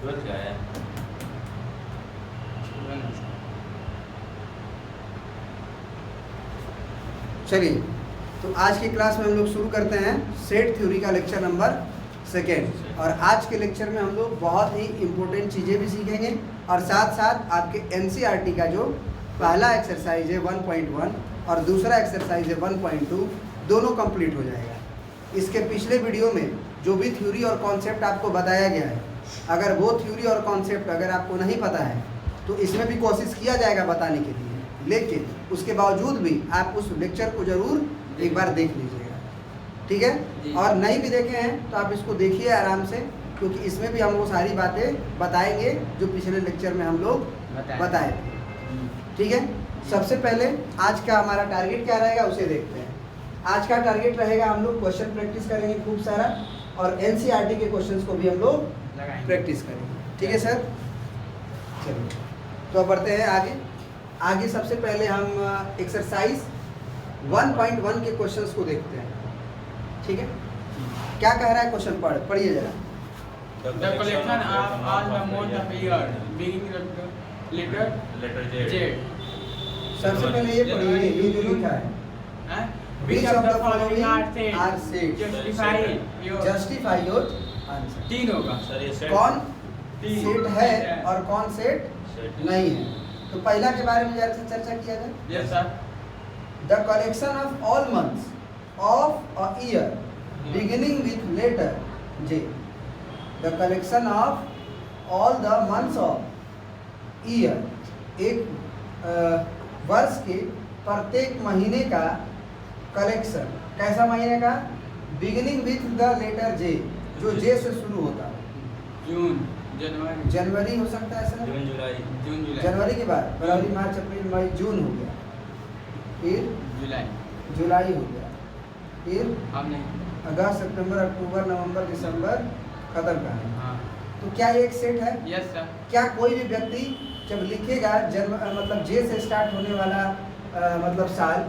12 क्या है? चलिए, तो आज की क्लास में हम लोग शुरू करते हैं सेट थ्योरी का लेक्चर नंबर 2। और आज के लेक्चर में हम लोग बहुत ही इम्पोर्टेंट चीज़ें भी सीखेंगे और साथ साथ आपके एनसीईआरटी का जो पहला एक्सरसाइज है 1.1 और दूसरा एक्सरसाइज है 1.2 दोनों कंप्लीट हो जाएगा। इसके पिछले वीडियो में जो भी थ्योरी और कॉन्सेप्ट आपको बताया गया है, अगर वो थ्योरी और कॉन्सेप्ट अगर आपको नहीं पता है तो इसमें भी कोशिश किया जाएगा बताने के लिए, लेकिन उसके बावजूद भी आप उस लेक्चर को ज़रूर एक बार देख लीजिएगा, ठीक है। और नहीं भी देखे हैं तो आप इसको देखिए आराम से, क्योंकि इसमें भी हम वो सारी बातें बताएंगे जो पिछले लेक्चर में हम लोग बताए थे, ठीक है। सबसे पहले आज का हमारा टारगेट क्या रहेगा उसे देखते हैं। आज का टारगेट रहेगा हम लोग क्वेश्चन प्रैक्टिस करेंगे खूब सारा और एनसीईआरटी के क्वेश्चंस को भी हम लोग प्रैक्टिस करेंगे, ठीक है सर। चलिए तो अब बढ़ते हैं आगे सबसे पहले हम एक्सरसाइज 1.1 के क्वेश्चंस को देखते हैं, ठीक है। क्या कह रहा है क्वेश्चन पढ़िए जरा। The collection of all the months of year beginning with the letter Z. सबसे पहले ये पढ़िए, ये जो लिखा है Which of the following are said? Justify your answer। तीन होगा सर ये सेट कौन तीन सेट है और कौन सेट नहीं है। तो पहला के बारे में जरा चर्चा किया जाए। Yes sir. The collection of all months of a year beginning with letter J। The collection of all the months of year, एक वर्ष के प्रत्येक महीने का कलेक्शन, कैसा महीने का, बिगिनिंग विथ द लेटर जे, जो जे से शुरू होता है। जून, जनवरी, जनवरी हो सकता है सर, जून जुलाई जनवरी के बाद फरवरी मार्च अप्रैल मई जून हो गया, फिर जुलाई हो गया, फिर अगस्त सितंबर अक्टूबर नवंबर दिसंबर खत्म का है। हाँ। तो क्या ये एक सेट है? Yes sir. क्या कोई भी व्यक्ति जब लिखेगा मतलब जे से स्टार्ट होने वाला मतलब साल,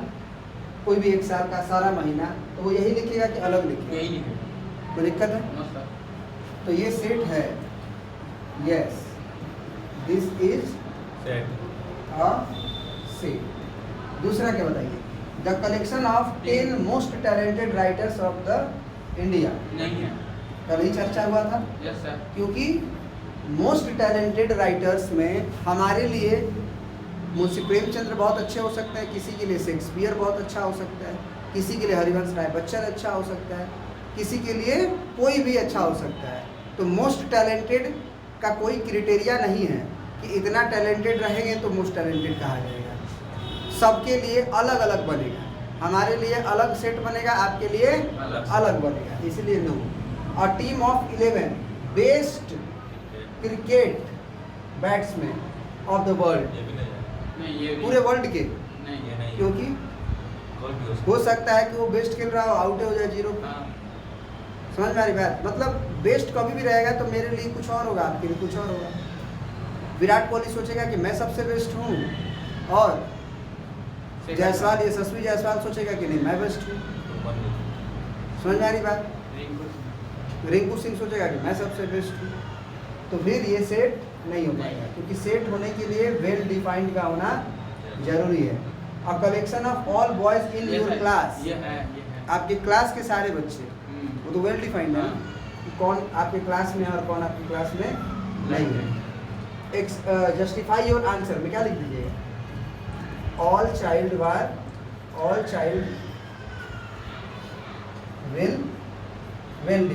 कोई भी एक साल का सारा महीना, तो वो यही लिखेगा कि अलग लिखेगा? यही लिखेगा। कोई दिक्कत है? No sir. तो ये सेट है, yes, this is set a set. दूसरा क्या बताइए? The collection of 10 most talented writers of the India. नहीं है। कल ही चर्चा हुआ था, यस सर। क्योंकि मोस्ट टैलेंटेड राइटर्स में हमारे लिए मुंशी प्रेमचंद्र बहुत अच्छे हो सकते हैं, किसी के लिए शेक्सपियर बहुत अच्छा हो सकता है, किसी के लिए हरिवंश राय बच्चन अच्छा हो सकता है, किसी के लिए कोई भी अच्छा हो सकता है। तो मोस्ट टैलेंटेड का कोई क्राइटेरिया नहीं है कि इतना टैलेंटेड रहेंगे तो मोस्ट टैलेंटेड कहा जाएगा। सबके लिए अलग अलग बनेगा, हमारे लिए अलग सेट बनेगा, आपके लिए अलग बनेगा, इसलिए नो। और team of 11 best cricket batsman of the world, नहीं ये पूरे वर्ल्ड के, नहीं ये नहीं, क्योंकि कोई भी हो हो सकता है कि वो बेस्ट खेल रहा हो, आउट हो जाए 0 पे। हाँ। समझ में आ रही बात? मतलब बेस्ट कभी भी रहेगा तो मेरे लिए कुछ और होगा, आपके लिए कुछ और होगा। विराट कोहली सोचेगा कि मैं सबसे बेस्ट हूँ, और जायसवाल यशस्वी जायसवाल सोचेगा कि नहीं मैं बेस्ट हूँ। समझ में आ रही बात? रिंकू सिंह सोचेगा कि मैं सबसे बेस्ट हूँ, तो फिर ये सेट नहीं हो पाएगा, क्योंकि सेट होने के लिए वेल डिफाइंड का होना जरूरी है। A collection of all boys in your class, ये है। आपके क्लास के सारे बच्चे, वो तो वेल डिफाइंड है ना, कि कौन आपके क्लास में है और कौन आपकी क्लास में नहीं है। जस्टिफाई योर आंसर में क्या लिख दीजिएगा? All child well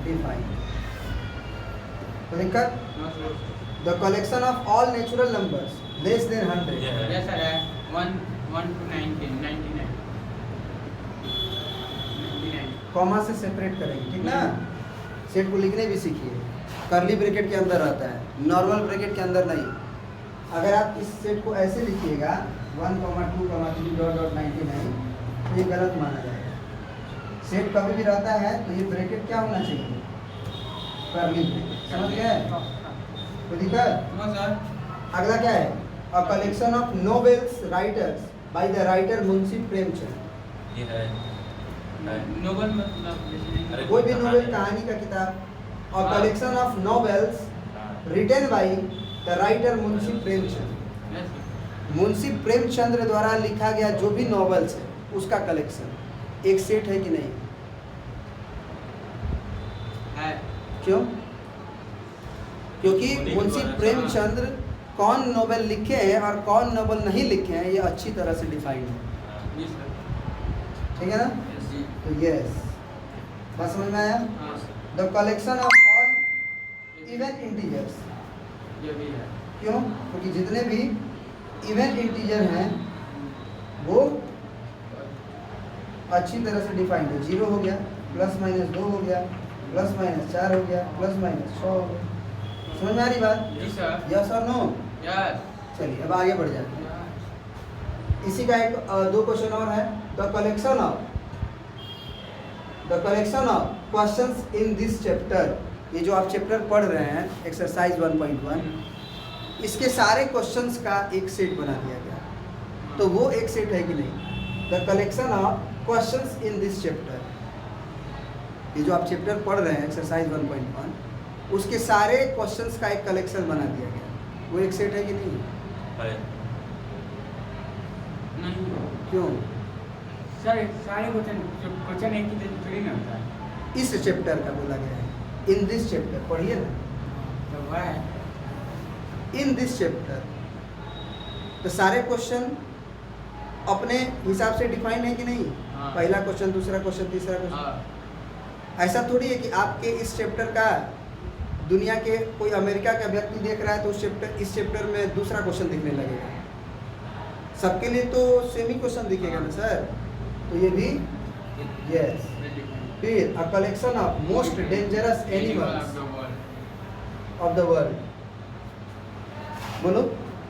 defined. तो दिक्कत? The collection of all natural numbers less than 100। Yes sir है 1 to 99। कॉमा से सेपरेट करेंगे, ठीक ना। सेट को लिखने भी सीखिए, कर्ली ब्रैकेट के अंदर रहता है, नॉर्मल ब्रैकेट के अंदर नहीं। अगर आप इस सेट को ऐसे लिखिएगा 1, 2, 3 .99, तो ये गलत माना जाएगा। सेट कभी भी रहता है तो ये ब्रैकेट क्या होना चाहिए? Curly bracket. समझ गए? कोई दिक्कत? No sir. अगला क्या है? A collection of novels writers by the writer Munshi Premchand. ये है नोबल मतलब कोई भी नोवेल, कहानी का किताब, a collection of novels written by the writer Munshi Premchand. Yes, sir. Munshi Premchandra द्वारा लिखा गया जो भी नॉवेल्स है उसका कलेक्शन एक सेट है कि नहीं? है। क्यों? क्योंकि मुंशी प्रेमचंद्र कौन नॉवेल लिखे हैं और कौन नॉवेल नहीं लिखे हैं ये अच्छी तरह से डिफाइंड है, जी सर। ठीक है ना? जी। तो यस, बात समझ में आया? हाँ, the collection of all even integers. ये भी है। क्यों? क्योंकि जितने भी इवन इंटीजर हैं वो अच्छी तरह से डिफाइंड है। 0 हो गया, प्लस माइनस 2 हो गया, प्लस माइनस 4 हो गया, प्लस माइनस 6 हो गया। समझ में आ रही बात? जी सर। यस और नो? यस। चलिए अब आगे बढ़ जाते हैं। इसी का एक 2 क्वेश्चन और है। The collection of questions in this chapter, ये जो आप चैप्टर पढ़ रहे हैं एक्सरसाइज 1.1, इसके सारे क्वेश्चंस का एक सेट बना दिया गया। तो वो एक सेट है कि नहीं? The collection of questions in this chapter, ये जो आप चैप्टर पढ़ रहे हैं एक्सरसाइज 1.1, उसके सारे क्वेश्चंस का एक कलेक्शन बना दिया गया। वो एक सेट है कि नहीं? है। नहीं क्यों? सर, सारे क्वेश्चन एक ही दिन थोड़ी ना होता है। इस चैप्टर का बोला गया है, इन दिस चैप्टर, पढ़िए ना, तो वह है। In this chapter. तो सारे क्वेश्चन अपने हिसाब से डिफाइन है कि नहीं? हाँ। पहला क्वेश्चन, दूसरा क्वेश्चन, तीसरा क्वेश्चन। हाँ। ऐसा थोड़ी है कि आपके इस चैप्टर का दुनिया के कोई अमेरिका का व्यक्ति देख रहा है तो इस चैप्टर में दूसरा क्वेश्चन दिखने लगेगा। सबके लिए तो सेम ही क्वेश्चन दिखेगा ना सर। तो ये भी यस। फिर अ collection of most dangerous animals of the world, बोलो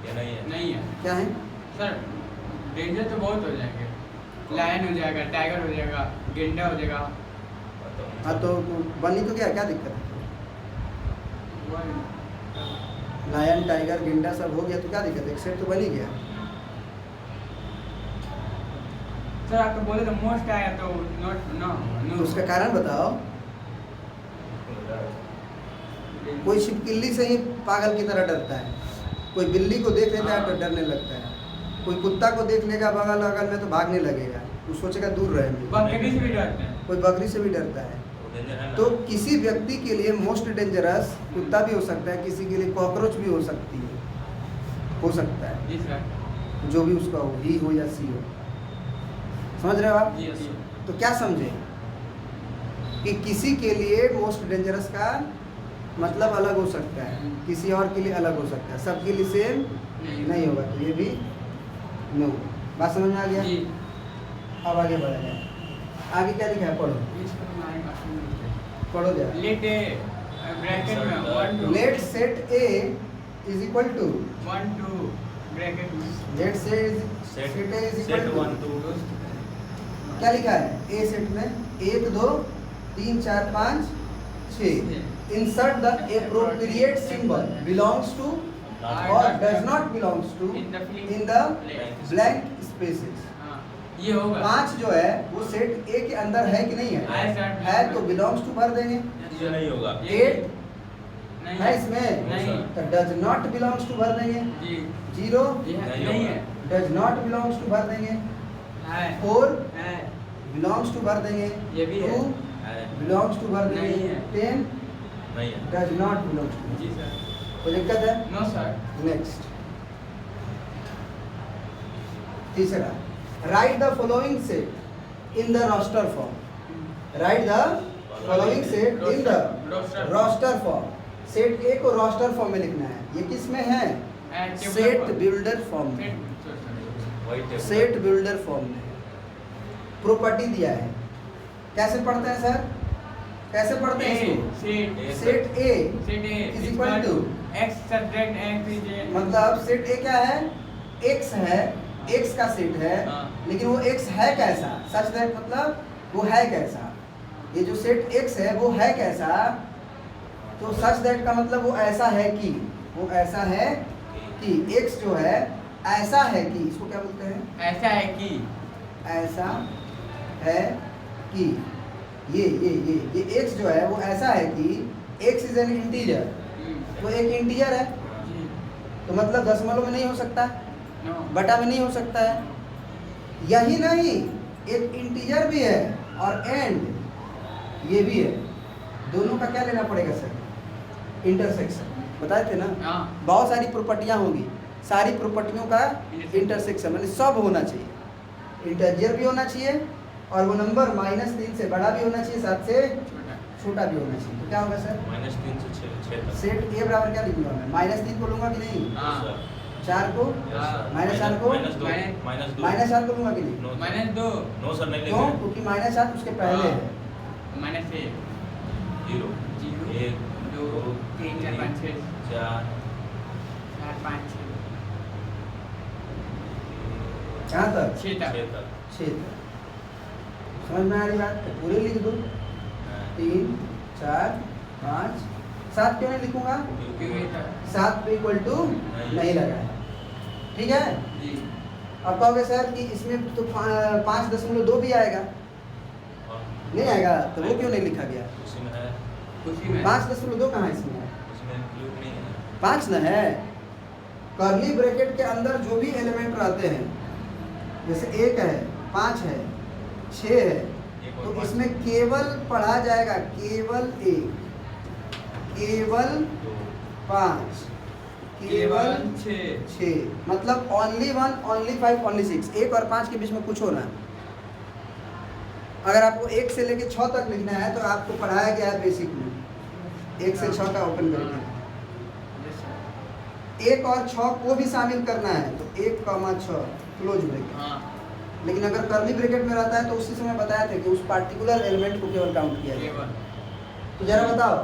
ये नहीं है। नहीं है क्या है? सर। डेंजर तो बहुत हो जाएंगे। लायन हो जाएगा, टाइगर हो जाएगा, गेंडा हो जाएगा। हाँ तो बनी तो क्या दिक्कत है? लायन, टाइगर, गेंडा सब हो गया तो क्या दिक्कत है? एक सेट तो बन ही गया। सर आपको बोले तो मोस्ट आया तो नॉट नो। तो उसका कारण बताओ। कोई छिपकली से ही पागल की तरह डरता है, कोई बिल्ली को देख लेता है तो डरने लगता है, कोई कुत्ता को देख लेगा बगल अगल में तो भागने लगेगा, वो सोचेगा दूर रहे। बकरी से भी डरते हैं। कोई बकरी से भी डरता है। तो किसी व्यक्ति के लिए मोस्ट डेंजरस कुत्ता भी हो सकता है, किसी के लिए कॉकरोच भी हो सकती है, हो सकता है, जी सर। जो भी उसका हो, ही हो या सी हो। समझ रहे हो आप? जी जी। तो क्या समझे कि किसी के लिए मोस्ट डेंजरस का मतलब अलग हो सकता है, किसी और के लिए अलग हो सकता है, सबके लिए सेम नहीं होगा। तो ये भी नो। बात समझ में आ गया? जी। अब आगे बढ़ा जाए। आगे क्या लिखा है? पढ़ो पढ़ो जरा। लेट ए ब्रैकेट में 1 2 let set A is equal to 1 2 bracket में let set set A is set equal 1 to 2 क्या लिखा है? ए सेट में 1 2 3 4 5 6 insert the appropriate symbol belongs to or does not belongs to in in the blank spaces। हाँ, ये होगा। 5 जो है वो सेट ए के अंदर है कि नहीं है? है सर। है तो belongs to भर देंगे। ये नहीं होगा। 8 नहीं है इसमें नहीं। तो does not belongs to भर देंगे। जी 0 ये है- नहीं नहीं होगा। है। does not belongs to भर देंगे। है 4 है belongs to भर देंगे। ये भी है। 2 है। belongs to भर नहीं देंगे। है। 10 नहीं है। does not belongs to। जी सर। कोई दिक्कत है? No sir. नेक्स्ट तीसरा, right the following set in the roster form. Right the following set in the roster form. Set a को रोस्टर फॉर्म में लिखना है। ये किस में है? सेट बिल्डर फॉर्म में। वही टेबल। सेट बिल्डर फॉर्म में प्रॉपर्टी दिया है। कैसे पढ़ते हैं सर? कैसे पढ़ते हैं इसको? Set A is equal to x subject x is मतलब सेट ए क्या है? x है, x का सेट है। हाँ। लेकिन वो x है कैसा? सच दैट मतलब वो है कैसा? ये जो सेट x है वो है कैसा? तो सच दैट का मतलब वो ऐसा है कि, वो ऐसा है कि x जो है ऐसा है कि, इसको क्या बोलते हैं? ऐसा है कि ऐसा है कि ये x जो है वो ऐसा है कि x इज एन इंटीजर, तो एक इंटीजर है जी तो मतलब दशमलव में नहीं हो सकता, नो बटा में नहीं हो सकता है। यही नहीं, एक इंटीजर भी है और एंड ये भी है, दोनों का क्या लेना पड़ेगा सर? इंटरसेक्शन। बताए थे ना, हाँ बहुत सारी प्रॉपर्टियां होंगी, सारी प्रॉपर्टियों का इंटरसेक्शन मतलब सब होना चाहिए। इंटीजर भी होना चाहिए और वो नंबर -3 से बड़ा भी होना चाहिए, 7 से छोटा छोटा भी होना चाहिए। तो क्या होगा सर? -3 से 6 तक। सेट ए बराबर क्या लिखूंगा मैं? -3 को लूंगा कि नहीं? हाँ 4 को -4 को -4 को लूंगा कि नहीं? -2 नो सर नहीं क्यों? लेंगे। क्योंकि -7 उसके पहले है। -1 0 0 1 2 3 4 5 6 4 4 5 6 कहाँ तक? 6 तक 6 तक। 6 तक। समझ में आ रही बात? तो पूरे लिख दूँ, 3 4 5 7 क्यों नहीं लिखूंगा? क्योंकि ये तक 7 पे इक्वल टू नहीं लगा है, ठीक है। जी अब कहोगे सर कि इसमें तो 5.2 भी आएगा, नहीं आएगा, तो वो क्यों नहीं लिखा गया? उसी में है, उसी में 5.2 कहाँ है इसमें? उसमें इंक्लूड नहीं है। 5 न है। कर्ली ब्रैकेट के अंदर जो भी एलिमेंट रहते हैं, जैसे 1 है, 5 है, 6 है, एक और तो पाँच, इसमें केवल पढ़ा जाएगा केवल 1, केवल दो, 5, केवल 6, मतलब ओनली 1, ओनली 5, ओनली 6। 1 और 5 के बीच में कुछ होना। अगर आपको 1 से लेके 6 तक लिखना है तो आपको पढ़ाया गया है बेसिक में, 1 से 6 का ओपन करके। 1 और 6 को भी शामिल करना है तो 1, 6 क्लोज ब्रैकेट। हाँ लेकिन अगर कर्ली ब्रैकेट में रहता है तो उसी समय बताया था कि उस पार्टिकुलर एलिमेंट को केवल काउंट किया जाए। केवल तो जरा बताओ,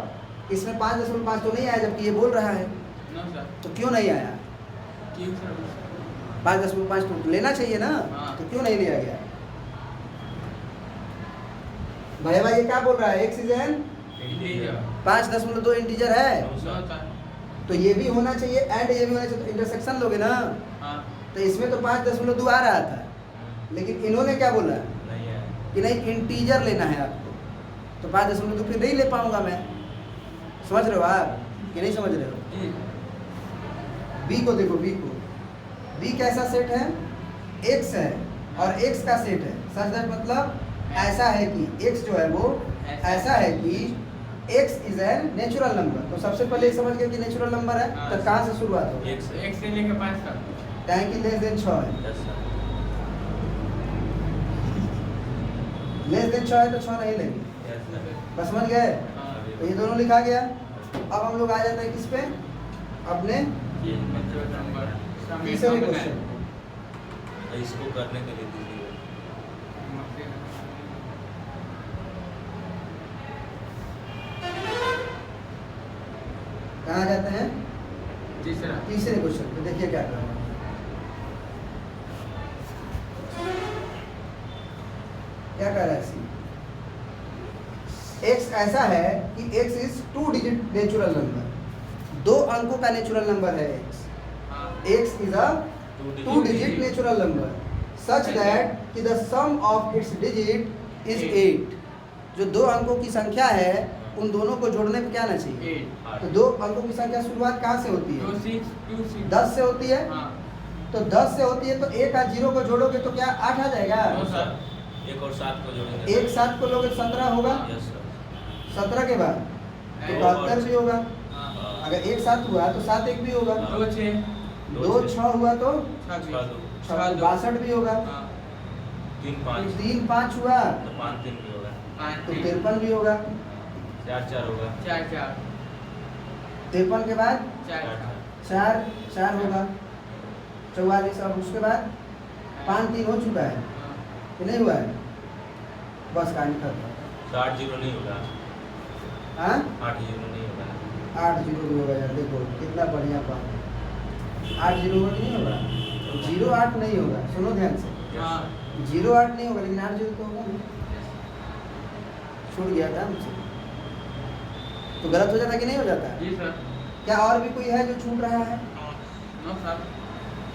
इसमें 5.5 तो नहीं आया जबकि ये बोल रहा है, नो सर तो क्यों नहीं आया? क्यों सर 5.5 तो लेना चाहिए ना, हाँ। तो क्यों नहीं लिया गया? भैया भाई ये क्या बोल रहा है? x is an integer 5.2 integer है, नो नो सर। सर तो ये भी होना चाहिए एंड ये भी होना चाहिए, तो इंटरसेक्शन लोगे ना। हाँ तो इसमें तो 5.2 आ रहा था, लेकिन इन्होंने क्या बोला नहीं है। कि नहीं इंटीजर लेना है आपको, तो 5.2 फिर नहीं ले पाऊंगा मैं। समझ रहे हो आप कि नहीं समझ रहे हो? जी बी को देखो, बी को, बी कैसा सेट है? x है और x का सेट है, सच दैट मतलब ऐसा है कि x जो है वो ऐसा है कि x is an natural number. तो सबसे पहले ये समझ गए कि नेचुरल नंबर है, हाँ। तो कहाँ से शुरुआत हो? एक से 1 से लेकर 5 तक टैंक की लेस देन 6 है, यस सर। लेस देन 6 है तो 6 नहीं लेंगे, यस सर। बस समझ गए? हाँ तो ये दोनों लिखा गया। अब हम लोग आ जाते हैं किस पे? अपने ये नेचुरल नंबर तीसरे क्वेश्चन। इसको करने के लिए दीजिए। कहाँ जाते हैं? तीसरा तीसरे क्वेश्चन पे। देखिए क्या कर रहा है, क्या कह रहा है सी? x ऐसा है कि x is 2 digit natural number, 2 अंकों का नेचुरल नंबर है x। हाँ x is a 2 digit natural number such that कि the sum of its digit is 8। जो 2 अंकों की संख्या है उन दोनों को जोड़ने पे क्या आना चाहिए? 8 तो 2 अंकों की संख्या शुरुआत कहाँ से होती 2 है? 6 2 6 10 से होती है। हाँ तो 10 से होती है तो 1 और 0 को जोड़ोगे तो क्या 8 आ जाएगा? नो सर 1 और 7 को जोड़ेंगे। 1 7 को लोगे तो 17 होगा, यस सर। 17 के बाद तो और 72 भी होगा। हाँ अगर 1 7 हुआ तो 7 1 भी होगा, 2 6 2 6 हुआ तो 6 62 भी होगा, हाँ 3 5 3 5 हुआ तो 5 3 भी होगा। 5 तो 3 53 भी होगा, 4 4 होगा। 4 4 53 के बाद 4 4 4 होगा, 44। अब उसके बाद 5 3 हो चुका है कि नहीं हुआ है? बस कहानी खत्म। 8 0 नहीं होगा। हाँ 8 0 नहीं होगा। 8 0 भी होगा यार, देखो कितना बढ़िया बात। 8 0 होगा कि नहीं होगा? 0 8 नहीं होगा, सुनो ध्यान से। हाँ 0 8 नहीं होगा लेकिन 8 0 तो होगा ना। छूट गया था मुझसे, तो गलत हो जाता कि नहीं हो जाता? जी सर क्या और भी कोई है जो छूट रहा है? नो सर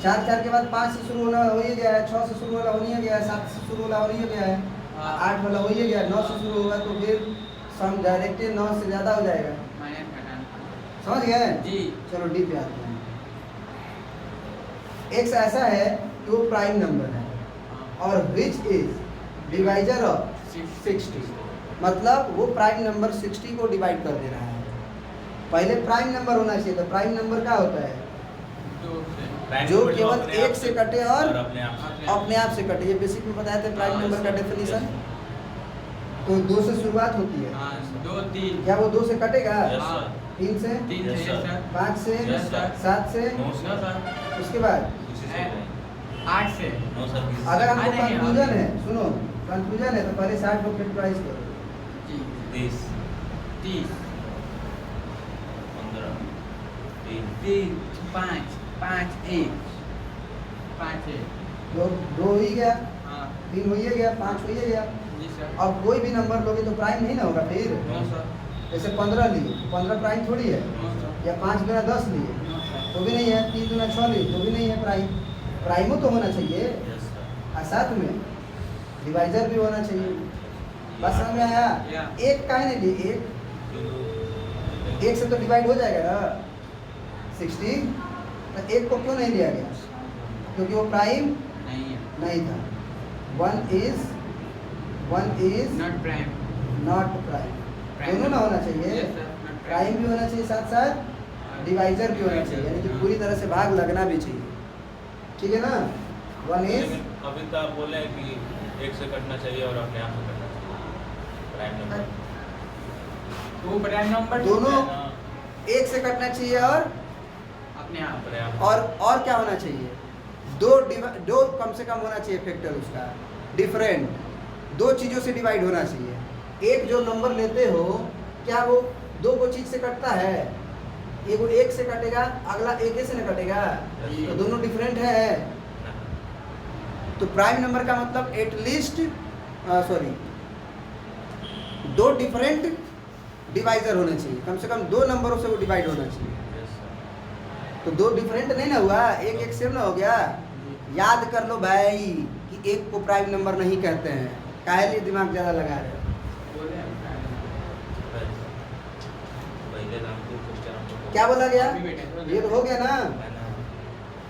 4 4 के बाद 5 से शुरू होना हो ही गया है, 6 से शुरू वाला हो ही गया है, 7 से शुरू वाला हो ही गया है, हाँ 8 वाला हो ही गया है, 9 से शुरू होगा तो फिर सम डायरेक्टली 9 से ज़्यादा हो जाएगा। माइनस घटाना। समझ गए? जी। चलो डी पे आते हैं। एक्स ऐसा है कि वो प्राइम नंबर है और विच इज डिवाइजर ऑफ 60, मतलब वो प्राइम नंबर 60 को डिवाइड कर दे रहा है। पहले प्राइम नंबर होना चाहिए, तो प्राइम नंबर क्या होता है? जो केवल एक से कटे और अपने आप से कटे। ये बेसिक में बताए थे प्राइम नंबर का डेफिनेशन। तो 2 से शुरुआत होती है। 2 3। क्या वो 2 से कटेगा? 3 से, 5 से, 7 से, उसके बाद 8 से। अगर हमको कंफ्यूजन है, सुनो कंफ्यूजन है तो पहले 60 को फैक्टराइज करो। 30 30 15 3 5 5 1 5 1। दो हो ही गया, हाँ 3 हो ही गया, 5 हो ही गया। जी सर। अब कोई भी नंबर लोगे तो प्राइम नहीं ना होगा फिर। No sir. जैसे 15 लिए, 15 प्राइम थोड़ी है। No sir. या 5 गुना 10 लिए नो सर। तो भी नहीं है। 3 गुना 6 लिए तो भी नहीं है प्राइम। प्राइमो तो होना चाहिए यस सर। और साथ में डिवाइजर भी होना चाहिए। बस समझ में आया? या। एक काहे नहीं लिए? एक से तो डिवाइड हो जाएगा ना 60। तो एक को क्यों नहीं लिया गया? क्योंकि वो प्राइम नहीं है। नहीं था। 1 is not prime. Not prime. दोनों ना होना चाहिए। Yes, sir. Not प्राइम भी होना चाहिए, साथ साथ डिवाइजर भी होना चाहिए, यानी कि पूरी तरह से भाग लगना भी चाहिए। ठीक है ना? 1 is लेकिन अभी तो आप बोले कि एक से कटना चाहिए और अपने आप से कटना चाहिए प्राइम नंबर। वो प्राइम नंबर दोनों एक से कटना चाहिए और अपने आप। अपने आप और क्या होना चाहिए? दो कम से कम होना चाहिए फैक्टर उसका डिफरेंट। 2 चीज़ों से डिवाइड होना चाहिए। एक जो नंबर लेते हो क्या वो 2 को चीज से कटता है? एगो एक से कटेगा, अगला एक से न कटेगा, तो दोनों डिफरेंट है। तो प्राइम नंबर का मतलब एटलीस्ट 2 डिफरेंट डिवाइजर होने चाहिए, कम से कम 2 नंबरों से वो डिवाइड होना चाहिए। तो 2 डिफरेंट नहीं ना हुआ, एक सेम ना हो गया। याद कर लो भाई कि एक को प्राइम नंबर नहीं कहते हैं। काहे लिए दिमाग ज़्यादा लगा रहे हो? क्या बोला गया? ये तो हो गया ना?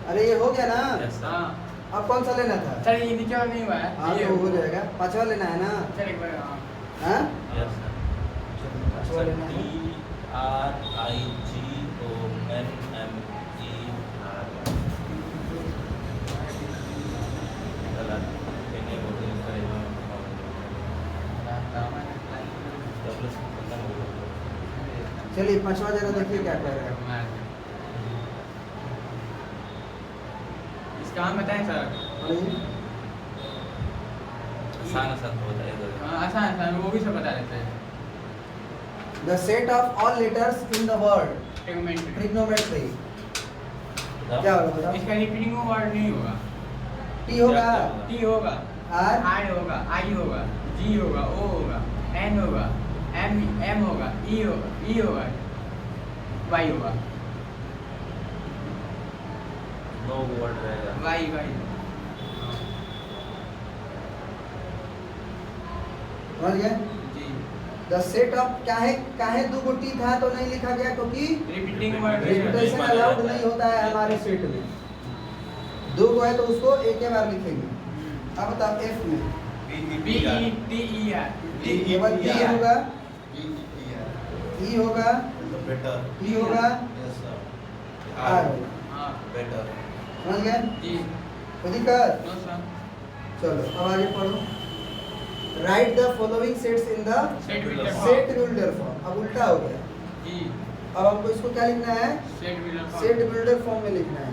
अरे ये हो गया ना? हाँ अब कौन सा लेना था? सर ये नीचे वाला नहीं हुआ है। हाँ ये तो हो जाएगा। 5वां लेना है ना? सर एक बार हाँ। हाँ? Yes sir. 5वां लेना है। चलिए 5वां जरा देखिए क्या कह रहा है। इसका हम बताएं सर। पढ़िए। आसान होता है हाँ आसान आसान वो भी सब बता देते हैं। The set of all letters in the word Trigonometry। trigonometry क्या होगा बताओ? इसका रिपीटिंग वर्ड नहीं होगा। T होगा, T होगा, R I होगा, I होगा, G होगा, O होगा, N होगा, M होगा, E होगा, Y होगा। नो वर्ड रहेगा। Y समझ गए? जी। The set of काहे 2 T था तो नहीं लिखा गया क्योंकि रिपीटिंग वर्ड रिपीटेशन अलाउड नहीं होता है हमारे सेट में। 2 को है तो उसको एक ही बार लिखेंगे। अब बताओ F में B E T E R केवल D होगा, E होगा, बेटर T होगा, R होगा। हाँ बेटर समझ गए? जी। कोई दिक्कत? No sir. चलो अब आगे पढ़ो। Right the following sets in the set will set builder form. अब उल्टा हो गया। जी। अब हमको इसको क्या लिखना है? सेट बिल्डर फॉर्म में लिखना है।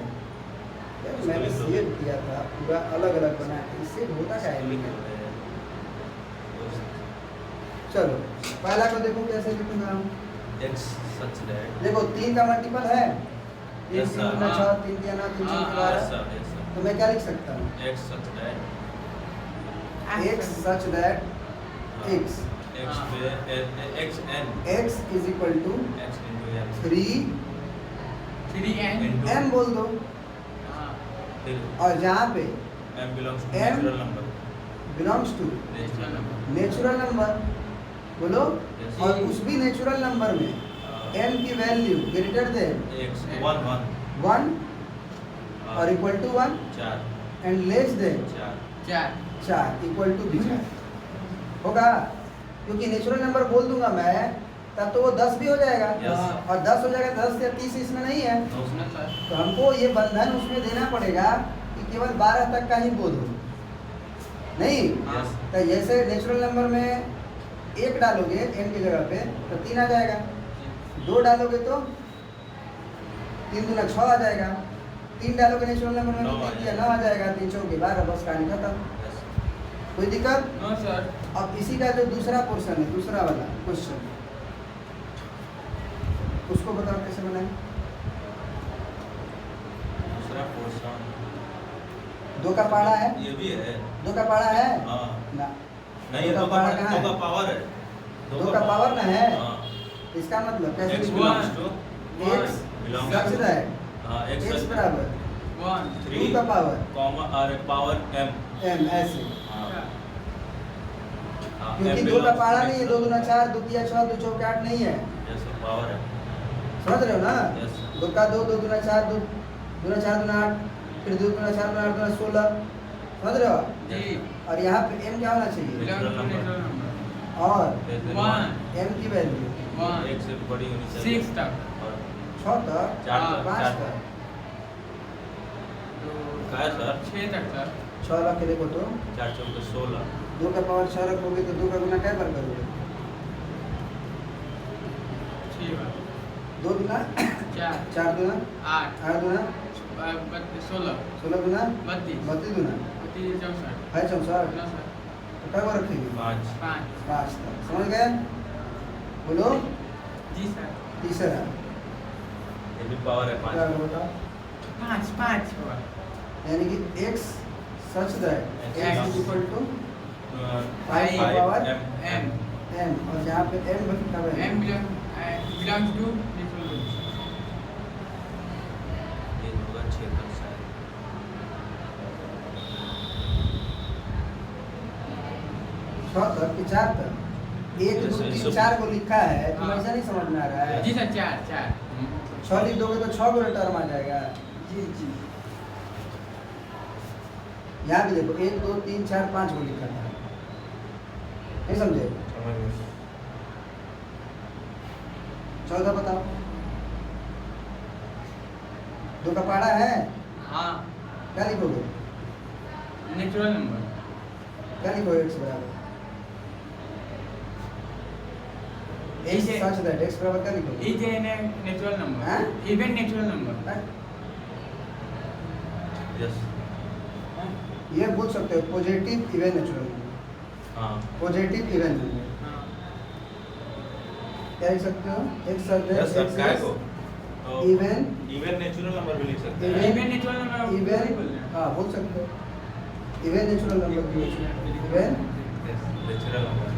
यार मैंने सेव किया था पूरा अलग अलग बनाया, इससे होता क्या है? चलो पहला को देखो कैसे लिखूंगा हम। एक्स सच दैट देखो 3 का मल्टीपल है, 3 Yes, sir. 3 6 3 3 9 3 हाँ, 12 यस सर यस सर तो मैं क्या लिख सकता हूँ? X such that x such that x x पे x n x is equal to x into n 3 3 N m बोल दो। हाँ फिर और जहाँ पे m belongs to M natural number belongs to natural number natural number बोलो। Yes. और उस भी नेचुरल नंबर में m की वैल्यू ग्रेटर देन एक्स 1 1 1 और equal to 1 4 and less than 4 4 4 equal to भी 4 होगा। क्योंकि नेचुरल नंबर बोल दूंगा मैं तब तो वो 10 भी हो जाएगा। Yes. और 10 हो जाएगा, 10 या 30 इसमें नहीं है, उसमें सर तो हमको ये बंधन उसमें देना पड़ेगा कि केवल 12 तक का ही बोध हो, नहीं। यस तो जैसे नेचुरल नंबर में 1 डालोगे n की जगह पे तो 3 आ जाएगा, 2 डालोगे तो 3 दूना 6 आ जाएगा, 3 डालोगे नेचुरल नंबर में नौ तो आ 3 या 9 आ जाएगा, 3 चौके 12, बस कहानी खत्म। यस कोई दिक्कत? नो सर अब इसी का जो दूसरा पोर्शन है, दूसरा वाला क्वेश्चन, उसको बताओ कैसे बनाए। दूसरा पोर्शन 2 का पाड़ा है, ये भी है 2 का पाड़ा है हाँ ना, नहीं ये 2 का 2 पाड़ा कहाँ का है? पावर है 2 का पावर ना है, हाँ इसका मतलब कैसे x लिखूंगा? belongs to x belongs such to है, हाँ x x बराबर 1 3 2 का पावर कॉमा और पावर m m ऐसे, हाँ हाँ, क्योंकि m 2 का belongs पाड़ा to नहीं है, 2 दूना 4, 2 तिया 6, 2 चौके 8 नहीं है, यस पावर है समझ रहे हो ना। यस 2 का 2, 2 दूना 4, 2 दूना 4 दूना 8, फिर 2 दूना 4 दूना 8 दूना 16, समझ रहे हो। जी और यहाँ पे m क्या होना चाहिए, बिलोंग टू नेचुरल नंबर और 1 m की वैल्यू 1 एक से बड़ी होनी चाहिए 6 तक और 6 तक, चार हाँ, तक 5 चार तक, का है सर 6 तक सर 6 रख के देखो तो 4 चौके 16 2 का पावर 6 रखोगे तो 2 का गुना क्या पर करोगे, 6 बार 2 दूना 4 4 दूना 8 8 दूना 16 16 दूना 32 32 दूना 32 64 है 64, नो सर तो क्या रखेंगे 5 5 5 तक, समझ गए। बोलो जी सर तीसरा ये भी पावर है क्या 5 बताओ, 5 होगा यानी कि x such that X x is equal to 5 5 power M m, और जहाँ पे m का value M belongs to natural number ये होगा 6 तक शायद 6 तक कि 4 तक, 1 2 3 4 को लिखा है तो हाँ। ऐसा नहीं समझ में आ रहा है। जी सर 4 6 लिख दोगे तो 6 को टर्म आ जाएगा। जी जी यहाँ भी देखो 1 2 3 4 5 को लिखा था, नहीं समझे। समझ गए 14 बताओ, 2 का पाड़ा है, हाँ क्या लिखोगे, नेचुरल नंबर क्या लिखोगे x बराबर x इसे- सच दैट x बराबर क्या लिखोगे, इज एन नेचुरल हाँ? नंबर इवन नेचुरल नंबर हाँ? यस ये बोल सकते हो पॉजिटिव इवन नेचुरल नंबर, हाँ पॉजिटिव इवन नंबर हाँ क्या लिख सकते हो, x सच यस सर काय को that even even natural number भी लिख सकते हैं Even- even natural number even, हाँ बोल सकते हो इवन नेचुरल नंबर भी इवन, नेचुरल नंबर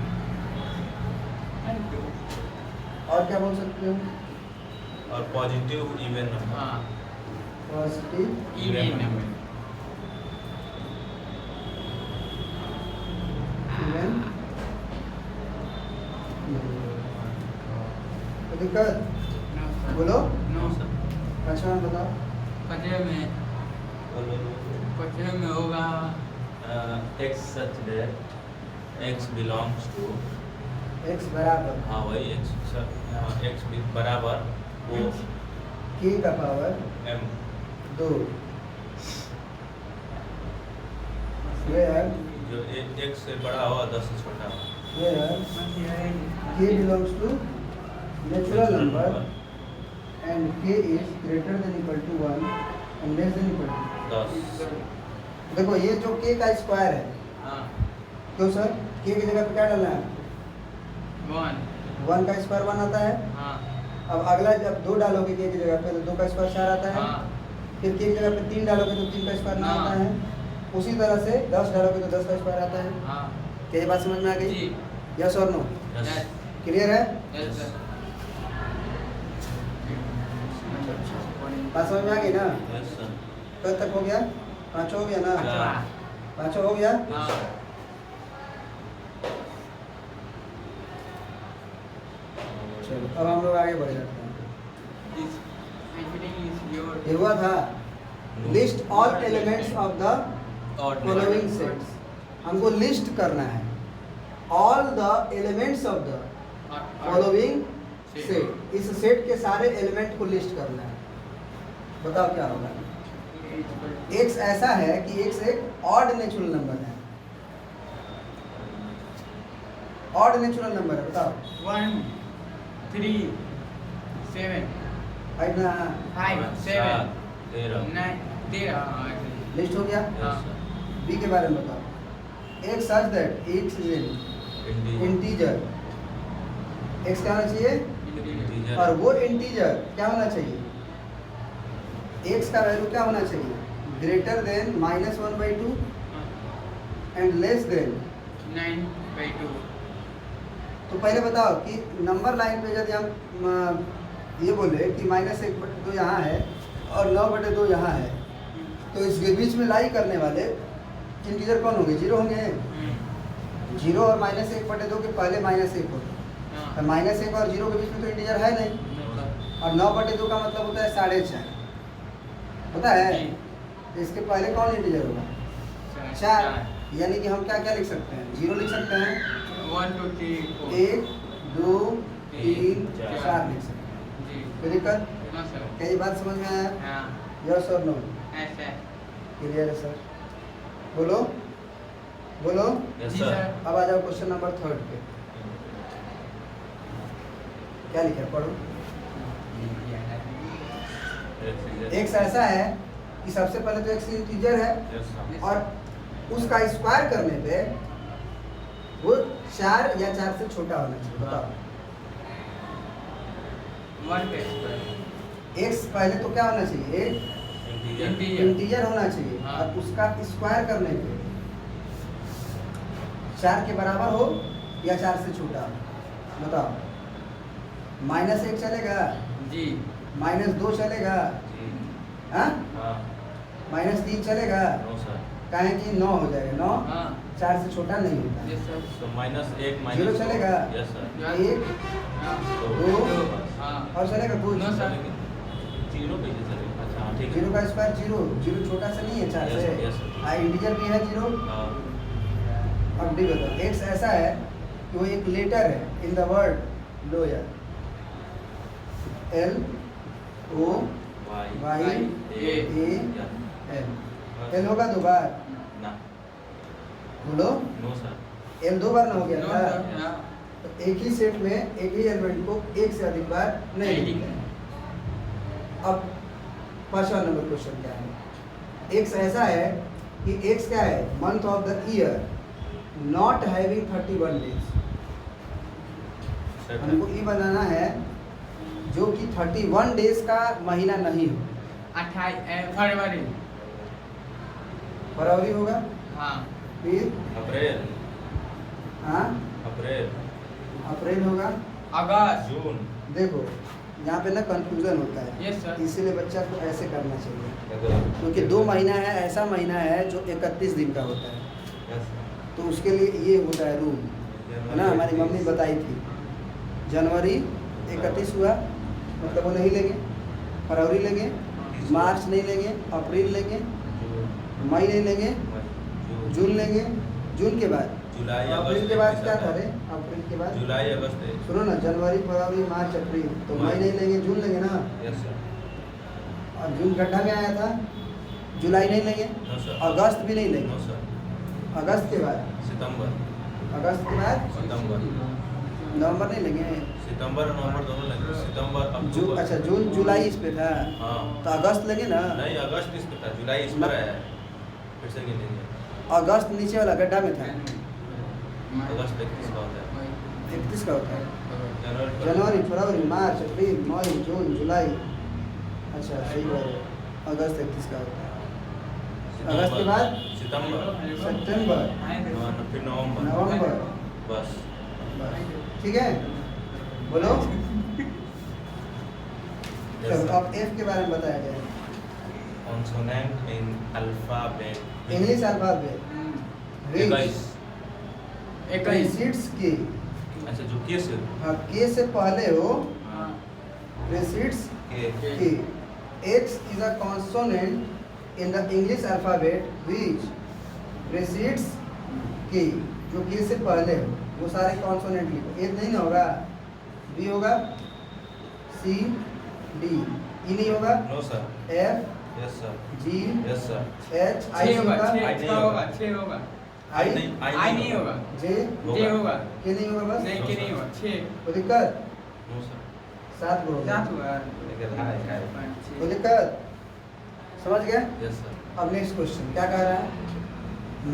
और क्या बोल सकते हो, और पॉजिटिव इवन नंबर हाँ पॉजिटिव इवन नंबर इवन। तो दिक्कत बोलो, नो सर पांचवा बताओ, कचरे में होगा x such that x belongs to x बराबर हाँ वही x भी बराबर वो k का पावर m 2 where जो x से बड़ा हो 10 से छोटा हो where k belongs to natural number and k is greater than equal to 1 and less than equal to 10 देखो ये जो k का स्क्वायर है, हाँ क्यों सर k की जगह पे क्या डालना है, 1 1 का स्क्वायर 1 आता है। हाँ अब अगला जब 2 डालोगे k की जगह पे तो 2 का स्क्वायर 4 आता है, हाँ फिर k की जगह पे 3 डालोगे तो 3 का स्क्वायर 9 हाँ। आता है, उसी तरह से 10 डालोगे तो 10 का स्क्वायर आता है। हाँ क्या ये बात समझ में आ गई, जी यस और नो, यस क्लियर है, यस सर बात समझ में आ गई ना। यस सर कब तक हो गया, 5 हो गया ना, अच्छा 5 हो गया। हाँ अब हम लोग आगे बढ़ जाते हैं। This everything is your. ये हुआ था list all elements of the following sets. हमको लिस्ट करना है all the elements of the following set. इस सेट के सारे एलिमेंट को लिस्ट करना है। बताओ क्या होगा। x ऐसा है कि x एक ऑड नेचुरल नंबर है। ऑड नेचुरल नंबर है, बताओ। 1, 3, 7, राइट ना? 5, 7, 13 9, 13. लिस्ट हो गया। हाँ। b के बारे में बताओ। x such that x is an integer। x क्या होना चाहिए? और वो इंटीजर क्या होना चाहिए? x का वैल्यू क्या होना चाहिए? Greater than -1/2 and less then 9/2. तो पहले बताओ कि नंबर लाइन पे यदि हम ये बोले कि -1/2 यहाँ है और 9/2 यहाँ है, तो इसके बीच में लाई करने वाले इंटीजर कौन होंगे? 0 होंगे। 0 और -1/2 के पहले -1 होगा। तो -1 और 0 के बीच में तो इंटीजर है नहीं। और 9/2 का मतलब होता है 4.5, पता है? तो इसके पहले कौन इंटीजर होगा? 4। यानी कि हम क्या क्या लिख सकते हैं? 0 लिख सकते हैं, 1, 2, 3, 4. 1, 2, 3, 4 लिख सकते हैं। जी. कोई दिक्कत? No sir. क्या ये बात समझ में आया? हाँ. यस और नो? ऐसा. क्लियर है सर? बोलो बोलो। यस जी सर। सर. अब आ जाओ क्वेश्चन नंबर 3 पे। क्या लिखा है? पढ़ो। x ऐसा है कि सबसे पहले तो x इंटीजर है यस सर। और उसका स्क्वायर करने पे वो 4 या 4 से छोटा होना चाहिए। बताओ। 1 का स्क्वायर. x पहले तो क्या होना चाहिए? इंटीजर। इंटीजर होना चाहिए। हाँ। और उसका स्क्वायर करने पे 4 के बराबर हो या 4 से छोटा हो। बताओ। -1 चलेगा? जी. -2 चलेगा? जी। हाँ? हाँ। -3 चलेगा? No sir. कहें कि 9 हो जाएगा। 9 हाँ. 4 से छोटा नहीं होता। Yes sir. तो -1 0 चलेगा? Yes sir. 1 हाँ. दो। हाँ. और चलेगा कुछ? No sir. 0 कैसे चलेगा? अच्छा हाँ, ठीक है। 0 का स्क्वायर 0। 0 छोटा से नहीं है 4 Yes, से। yes, sir. इंटीजर भी है 0। हाँ। अब भी बताओ। x ऐसा है कि वो एक लेटर है इन द वर्ड। लो यार। L O Y Y A A L। L होगा 2 बार? ना। बोलो। No sir. L 2 बार ना हो गया नो था? सर. हाँ. तो एक ही सेट में एक ही एलिमेंट को एक से अधिक बार नहीं नहीं लिखते हैं। अब 5वां नंबर क्वेश्चन क्या है? x ऐसा है कि x क्या है? Month of the year not having 31 days. हमको ये बनाना है जो कि 31 डेज का महीना नहीं हो। 28 फरवरी. फरवरी होगा? हाँ. फिर अप्रैल। हाँ अप्रैल। अप्रैल होगा? अगस्त. जून। देखो यहाँ पे ना कंफ्यूजन होता है, यस सर. इसीलिए बच्चा को ऐसे करना चाहिए। अगस्त। क्योंकि 2 महीना है, ऐसा महीना है जो 31 दिन का होता है। यस। तो उसके लिए ये होता है रूल, है ना? हमारी मम्मी बताई थी। जनवरी 31 हुआ मतलब वो नहीं लेंगे, फरवरी लेंगे, मार्च नहीं लेंगे, अप्रैल लेंगे, मई नहीं लेंगे, जून लेंगे। जून के बाद जुलाई अप्रैल के बाद क्या था रे? अप्रैल के बाद जुलाई अगस्त है। सुनो ना, जनवरी फरवरी मार्च अप्रैल, तो मई नहीं लेंगे, जून लेंगे ना? Yes sir. और जून गड्ढा में आया था। जुलाई नहीं लेंगे, नो सर। अगस्त भी नहीं नो लेंगे। सर। अगस्त के बाद, सितंबर। अगस्त के बाद सितंबर। नवंबर नहीं लेंगे। सितंबर और नवंबर दोनों लेंगे। सितंबर जून, अक्टूबर। अच्छा जून जुलाई इस पे था, हाँ। तो अगस्त लेंगे ना? नहीं, अगस्त इस पे था, जुलाई इस पर आया है। फिर से गिनेंगे। अगस्त नीचे वाला गड्ढा में था। अगस्त 31 का होता है। 31 का होता है। जनवरी जनवरी फरवरी मार्च अप्रैल मई जून जुलाई। अच्छा सही बात है, अगस्त 31 का होता है। अगस्त के बाद सितंबर। सितंबर, फिर नवंबर। नवंबर। बस। ठीक है, बोलो। Yes, चलो sir. अब एफ के बारे में बताया गया है। Consonant in alphabet. English alphabet इक्कीस। इक्कीस. सीड्स के, अच्छा जो के से हाँ के से पहले हो precedes K. K. X is a consonant in the English alphabet which precedes K. जो K से पहले हो वो सारे कॉन्सोनेंट लिखो। ए नहीं ना होगा, बी होगा, सी, डी, ई नहीं होगा, No sir. F, Yes sir. जी, Yes sir. एच, आई छः होगा, होगा, छः छः होगा, छः होगा, आई आई नहीं होगा, जे जे होगा, के नहीं होगा, बस नहीं के नहीं होगा, छः कोई दिक्कत? No sir. 7 गो सात होगा, लेकिन हाय हाय. पाँच, छः। कोई दिक्कत? समझ गए? Yes sir. अब नेक्स्ट क्वेश्चन क्या कह रहा है?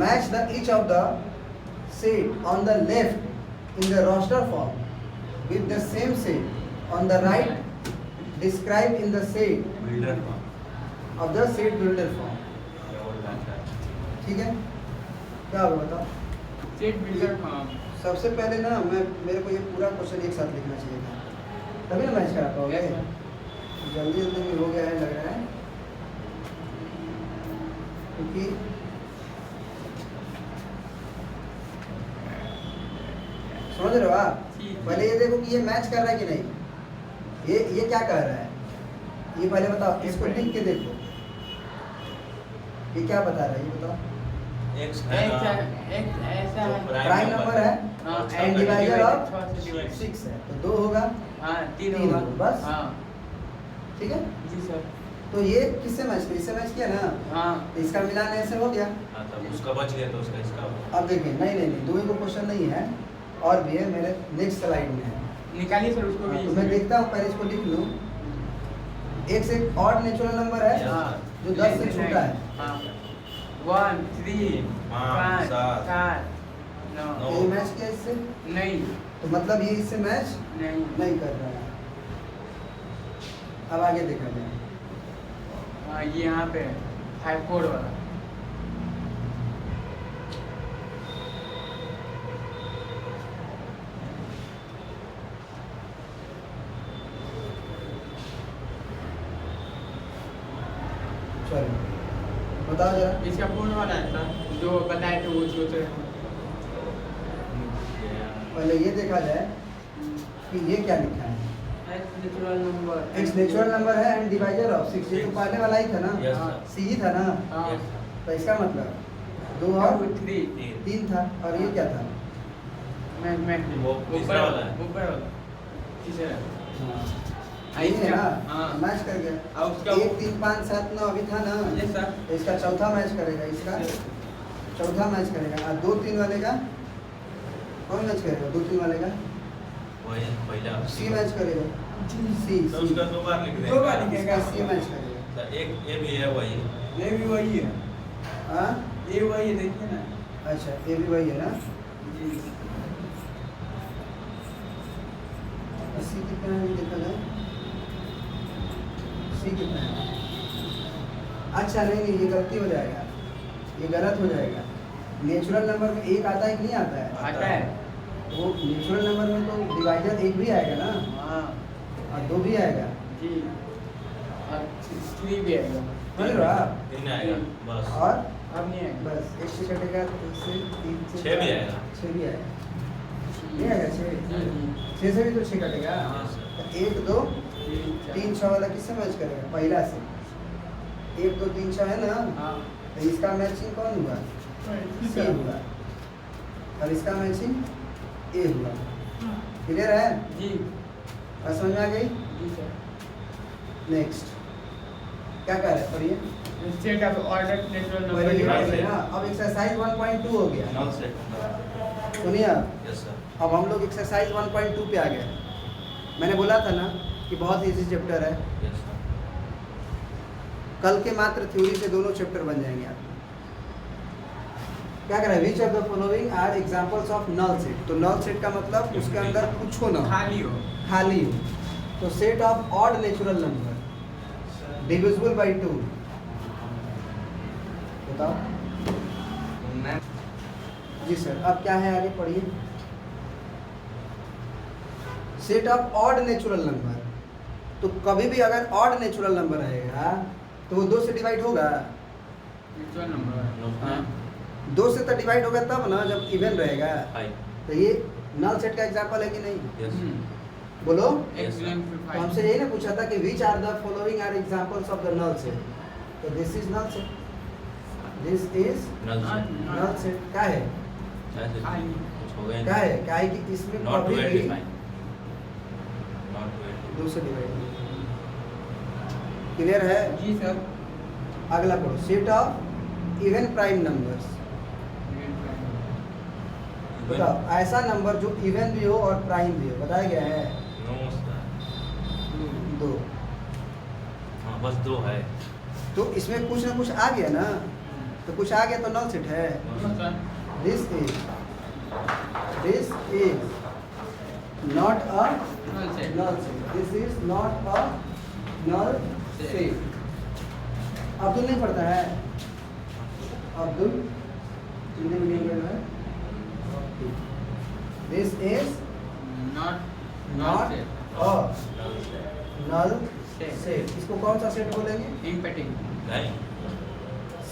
Match the each of the set on the left in the roster form with the same set on the right describe in the set Builder form. Of the set builder form. क्या बोल रहा है? ठीक है, क्या होगा बताओ? Set builder form, सबसे पहले ना मेरे को ये पूरा क्वेश्चन एक साथ लिखना चाहिए था, तभी ना मैच करा पाओगे। Yes, sir. जल्दी जल्दी में हो गया है लग रहा है, क्योंकि समझ रहे हो आप? जी। पहले ये देखो कि ये मैच कर रहा है कि नहीं। ये क्या कह रहा है, ये पहले बताओ, इसको लिख के देखो ये क्या बता रहा है, ये बताओ। X है ना? एक ऐसा जो है, प्राइम नंबर है हाँ, एंड डिवाइजर ऑफ छः से divide। 6 है, तो 2 होगा, हाँ, तीन तीन होगा, होगा, बस। हाँ, ठीक है। जी सर, तो ये किससे मैच किया, इससे मैच किया ना, हाँ, तो इसका मिलान ऐसे हो गया। हाँ, तब उसका बच गया तो उसका इसका होगा। अब देखिए, नहीं दो ही को क्वेश्चन नहीं है, और भी है, मेरे नेक्स्ट स्लाइड में है। निकालिए सर उसको भी। तो मैं देखता हूँ, पहले इसको लिख लूँ। X एक ऑड नेचुरल नंबर है हाँ, जो 10 से छोटा है। हाँ, 1, 3, पाँच, 5, सात, 7, 9, नौ। ये मैच किया इससे, नहीं, तो मतलब ये इससे मैच नहीं, नहीं कर रहा है। अब आगे देखा जाए। हाँ, ये यहाँ पे 5 कोड वाला, चलो बताओ जरा। इसका पूर्ण वाला है सर, जो बताए थे वो सोच रहे हैं। पहले ये देखा जाए कि ये क्या लिखा है। Natural number, X natural number है एंड डिवाइजर ऑफ 6, ये तो पहले वाला ही था ना, Yes, हाँ, sir. C ही था ना, हाँ, Yes, sir. तो इसका मतलब 2 और 3, 3 था, और ये क्या था? मैं वो तीसरा वाला है। ऊपर वाला, तीसरा, ये है ना, हाँ। मैच कर गया। और उसका 1 3 5 7 9 अभी था ना, यस सर, तो इसका चौथा मैच करेगा, इसका चौथा मैच करेगा, और 2 3 वाले का कौन मैच करेगा? 2 3 वाले का वही पहला C मैच करेगा, C तो उसका 2 बार लिख देगा। 2 बार लिखेगा। इसका C मैच करेगा। तो एक ये भी है वही। ये भी वही है, हाँ ये वही है, देखिए ना अच्छा, ये भी वही है ना। जी। C कितना है देखा जाए, C कितना है? अच्छा नहीं ये गलती हो जाएगा, ये गलत हो जाएगा। नेचुरल नंबर में 1 आता है कि नहीं आता है? आता है, वो नेचुरल नंबर में तो डिवाइजर 1 भी आएगा ना, हाँ और 2 भी आएगा। जी, और 3 भी आएगा, समझ रहे हो आप? 3 आएगा बस। और अब नहीं आएगा, बस 1 से कटेगा, 1 से 3 से 6 भी आएगा। 6 भी आएगा, नहीं आएगा 6? जी, 6 से भी तो 6 कटेगा। हाँ। तो 1 2 जी, 3 6 वाला किससे मैच करेगा? पहला से 1 2 3 6 है ना, हाँ, तो इसका मैचिंग कौन हुआ? C हुआ, और इसका मैचिंग A हुआ। क्लियर है? जी, और समझ में आ गई? जी सर। नेक्स्ट क्या कर रहे हैं, पढ़िए। Instead of ordered natural number पढ़िए, divided, पढ़िए, हाँ, अब एक्सरसाइज 1.2 हो गया। Null set. सुनिए अब, यस सर। अब हम लोग एक्सरसाइज 1.2 पे आ गए। मैंने बोला था ना कि बहुत इजी चैप्टर है, यस सर। कल के मात्र थ्योरी से दोनों चैप्टर बन जाएंगे आपके। क्या करें, which of the following are examples of null set. तो नल सेट का मतलब उसके अंदर कुछ हो ना, खाली हो, खाली हो। तो set of odd natural number divisible by 2, बताओ जी सर। अब क्या है आगे पढ़िए। Set of odd natural number, तो कभी भी अगर ऑड नेचुरल नंबर आएगा तो वो 2 से डिवाइड होगा। natural number, No. हाँ, 2 से तो डिवाइड होगा तब ना जब इवन रहेगा। हाय। तो ये नल सेट का एग्जांपल है कि नहीं? यस। बोलो। X belongs to तो 5. हमसे यही ना पूछा था कि which are the following are examples of the null set, तो this is null set, this is null Not- से नल सेट। क्या है, ऐसे खाली। कुछ हो गया क्या है, क्या है कि इसमें नॉट टू कभी एड भी डिफाइन, नॉट टू एड दूसरे डिवाइड। क्लियर है? जी सर. अगला पढ़ो, set of even prime numbers. बताओ ऐसा नंबर जो इवन भी हो और प्राइम भी हो, बताया गया है? नो सर, दो। हाँ बस दो है। तो इसमें कुछ ना कुछ आ गया ना, तो कुछ आ गया तो नल सेट है। No sir. This is not a Null set. Null set, this is not a null set. Abdul नहीं पढ़ता है? अब्दुल हिंदी मीडियम में है। This is Not not set. A null से नल Set. सेट। इसको कौन सा सेट बोलेंगे? Empty. नहीं,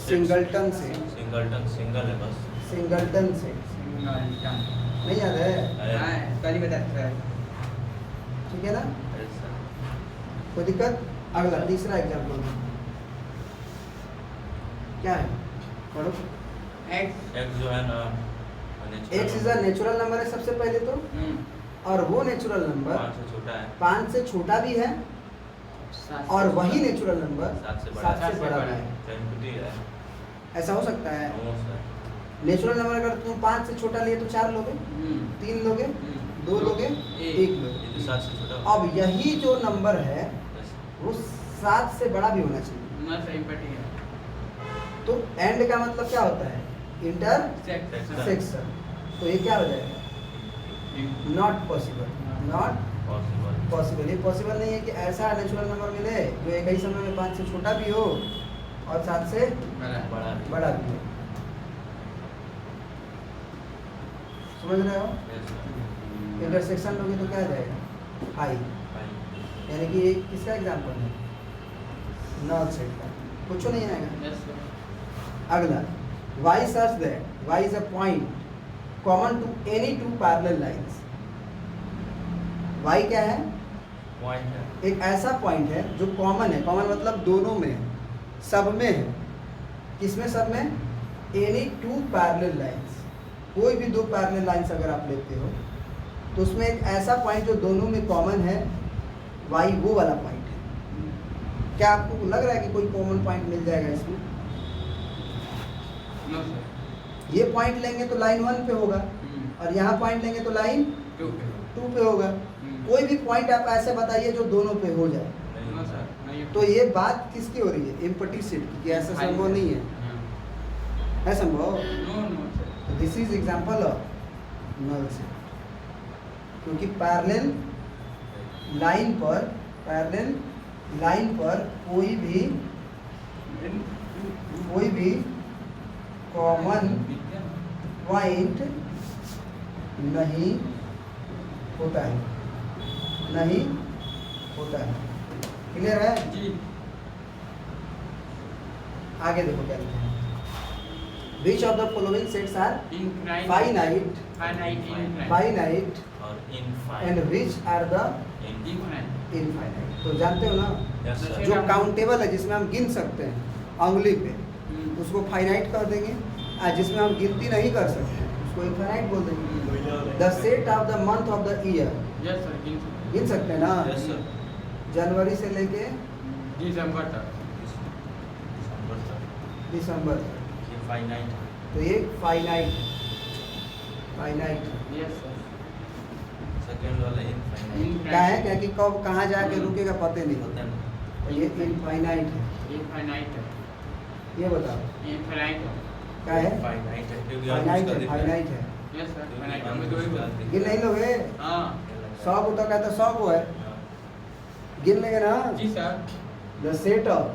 सिंगलटन सेट। सिंगलटन सिंगल है बस। Singleton set Singleton. नहीं याद है? अरे, हाँ, कल ही बता था. ठीक है ना, अरे सर, कोई दिक्कत? अगला तीसरा एग्जाम्पल क्या है, पढ़ो। X. एक्स जो है ना x is a natural number है सबसे पहले तो, हम्म. और वो नेचुरल नंबर 5 से छोटा है, 5 से छोटा भी है, सात और से वही सात. नेचुरल नंबर 7 से बड़ा 7 से बड़ा भी है। सेंपिटी है। ऐसा हो सकता है? नो सर, नेचुरल नंबर अगर तुम 5 से छोटा लिए तो 4 लोगे, हम्म. 3 लोगे, हम्म. 2 लोगे, एक. 1 लोगे। ये जो 7 से छोटा होगा, अब यही जो नंबर है बस वो 7 से बड़ा भी होना चाहिए। No sir, empty है. तो एंड का मतलब क्या होता है? Inter Sex. सेक्शन। तो ये क्या हो जाएगा? Not possible, not possible. Possible. ये पॉसिबल नहीं है कि ऐसा नेचुरल नंबर मिले जो एक ही समय में 5 से छोटा भी हो और 7 से बड़ा. बड़ा है। बड़ा भी हो। समझ रहे हो? Yes, sir. इंटरसेक्शन लोगे तो क्या आ जाएगा? हाई। Fine. यानी कि ये किसका एग्जाम्पल है? नल सेट का। कुछ नहीं आएगा। Yes sir. अगला, y such that y is a point common to any two parallel lines। y क्या है? Point है। एक ऐसा पॉइंट है जो कॉमन है, कॉमन मतलब दोनों में है, सब में है। किसमें सब में? एनी टू पैरेलल लाइंस, कोई भी दो पैरेलल लाइंस अगर आप लेते हो तो उसमें एक ऐसा पॉइंट जो दोनों में कॉमन है, y वो वाला पॉइंट है। क्या आपको लग रहा है कि कोई कॉमन पॉइंट मिल जाएगा इसमें? No sir. ये पॉइंट लेंगे तो लाइन 1 पे होगा, और यहाँ पॉइंट लेंगे तो लाइन 2 पे. 2 पे होगा। कोई भी पॉइंट आप ऐसे बताइए जो दोनों पे हो जाए। नहीं No sir. नहीं. तो ये बात किसकी हो रही है? एम्प्टी सेट की, कि ऐसा संभव नहीं है। हाँ. है संभव? No sir. This is example of null set, क्योंकि पैरेलल लाइन पर कोई भी कॉमन पॉइंट नहीं होता है, नहीं होता है। क्लियर है? जी. आगे देखो क्या लिखा है। Which of the following sets are Infinite. finite, Finite. Infinite. finite और infinite. and which are the Infinite. infinite? तो जानते हो ना, यस सर। जो काउंटेबल है जिसमें हम गिन सकते हैं उंगली पे, हम्म. उसको फाइनाइट कर देंगे, और जिसमें हम गिनती नहीं कर सकते उसको इनफाइनाइट बोल देंगे। The set of the month of the year, Yes sir. Infinite. गिन सकते हैं ना, यस सर। जनवरी से लेके December तक. दिसंबर तक दिसंबर तक। ये फाइनाइट है। तो ये फाइनाइट है, फाइनाइट है। Yes sir. सेकंड वाला इनफाइनाइट क्या है? क्या कि कब कहाँ जाके रुकेगा पता नहीं होता होता। है ना। तो ये इनफाइनाइट है। Infinite. ये बताओ Infinite. क्या है? फाइनाइट है क्योंकि आप फाइनाइट उसका है, दिख रहा फाइनाइट है। Yes sir. क्योंकि Finite. आप हमें दो ही उसका बोल. दिख गिन नहीं लोगे? हाँ. 100 को तो कहता 100 को है, गिन लेंगे ना। जी sir. The set of